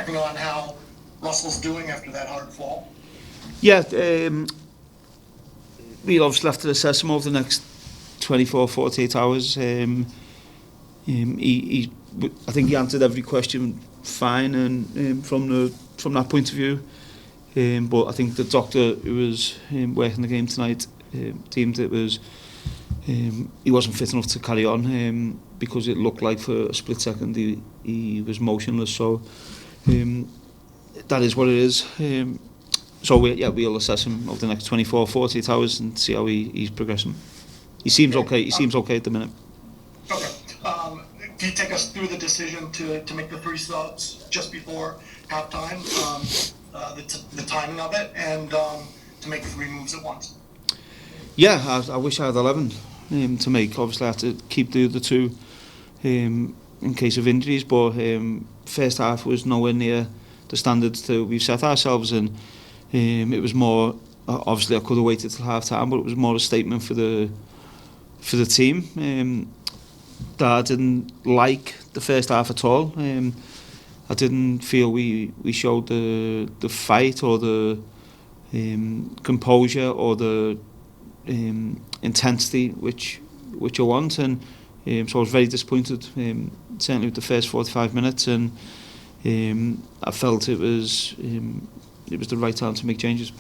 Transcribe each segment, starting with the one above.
on how Russell's doing after that hard fall? Yeah, we'll obviously have to assess him over the next 24, 48 hours. I think he answered every question fine, and from that point of view. But I think the doctor who was working the game tonight deemed it was he wasn't fit enough to carry on because it looked like for a split second he was motionless. So that is what it is. So we'll assess him over the next 24, 48 hours and see how he's progressing. He seems okay. He seems okay at the minute. Okay. Can you take us through the decision to make the 3 subs just before halftime, the timing of it, and to make the 3 moves at once? Yeah, I wish I had 11 to make. Obviously, I had to keep the other 2 in case of injuries, but first half was nowhere near the standards that we've set ourselves, and it was more. Obviously, I could have waited till half time, but it was more a statement for the team. That I didn't like the first half at all. I didn't feel we showed the fight or the composure or the intensity which I want, and so I was very disappointed. Certainly with the first 45 minutes, and I felt it was the right time to make changes.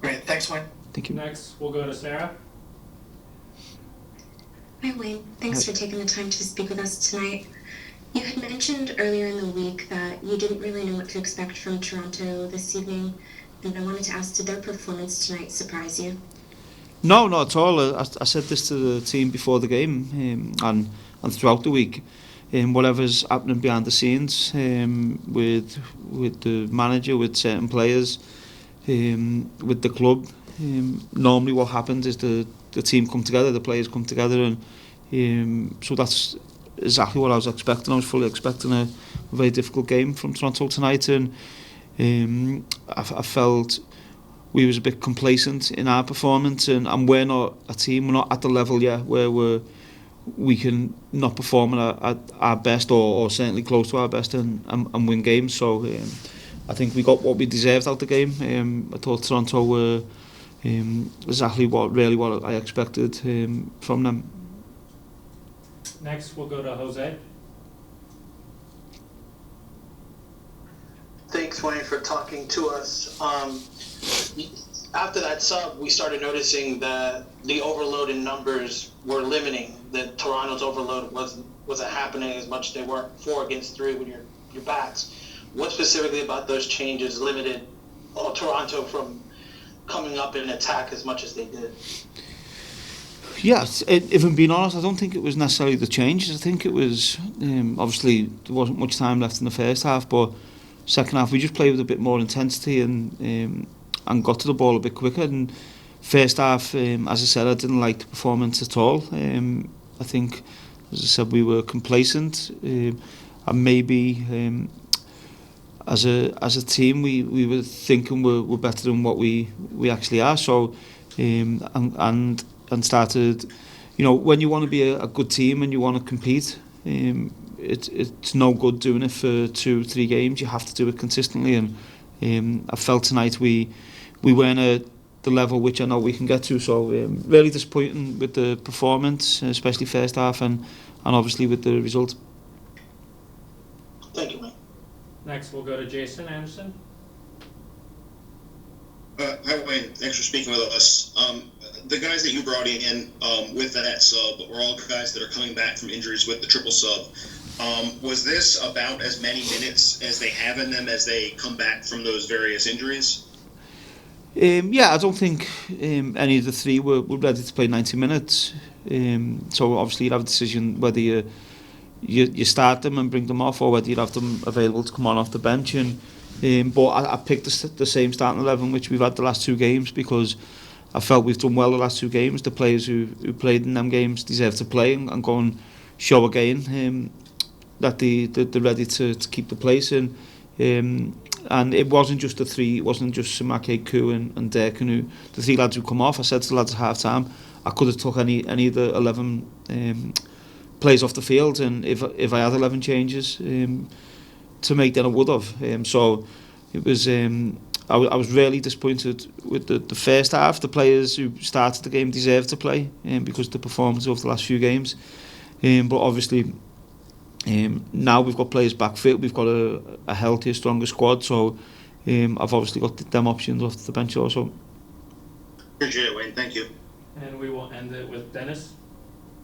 Great, thanks, Wayne. Thank you. Next, we'll go to Sarah. Hi Wayne, thanks for taking the time to speak with us tonight. You had mentioned earlier in the week that you didn't really know what to expect from Toronto this evening, and I wanted to ask, did their performance tonight surprise you? No, not at all. I said this to the team before the game and throughout the week. Whatever's happening behind the scenes with the manager, with certain players, with the club, normally what happens is the team come together, the players come together, and so that's exactly what I was expecting. I was fully expecting a very difficult game from Toronto tonight, and I felt we was a bit complacent in our performance, and we're not a team, we're not at the level yet where we can not perform at our best or certainly close to our best and win games. So I think we got what we deserved out the game. I thought Toronto were exactly what I expected from them. Next, we'll go to Jose. Thanks, Wayne, for talking to us. After that sub, we started noticing that the overload in numbers were limiting. That Toronto's overload wasn't happening as much as they were 4 against 3 with your backs. What specifically about those changes limited Toronto from coming up in attack as much as they did? Yeah, if I'm being honest, I don't think it was necessarily the changes. I think it was obviously there wasn't much time left in the first half, but second half we just played with a bit more intensity and got to the ball a bit quicker. And first half, as I said, I didn't like the performance at all. I think, as I said, we were complacent, and maybe as a team we were thinking we're better than what we actually are. So and started, when you want to be a good team and you want to compete, it's no good doing it for 2-3 games. You have to do it consistently, and I felt tonight we weren't at the level which I know we can get to. So really disappointing with the performance, especially first half, and obviously with the result. Thank you, mate. Next, we'll go to Jason Anderson. Hi, Wayne. Thanks for speaking with us. The guys that you brought in with that sub were all guys that are coming back from injuries with the triple sub. Was this about as many minutes as they have in them as they come back from those various injuries? Yeah, I don't think any of the 3 were ready to play 90 minutes. So obviously you'd have a decision whether you start them and bring them off, or whether you'd have them available to come on off the bench. But I picked the same starting 11 which we've had the last 2 games, because I felt we've done well the last 2 games. The players who played in them games deserve to play and go and show again that they're ready to keep the place in. And it wasn't just the 3, it wasn't just Samake, Koo and Durkin, who the 3 lads who come off. I said to the lads at half time, I could have took any of the 11 players off the field, and if I had 11 changes, to make than I would have. So it was. I was really disappointed with the first half. The players who started the game deserved to play because of the performance over the last few games. But obviously, now we've got players back fit. We've got a healthier, stronger squad. So I've obviously got them options off the bench also. Appreciate it, Wayne. Thank you. And we will end it with Dennis.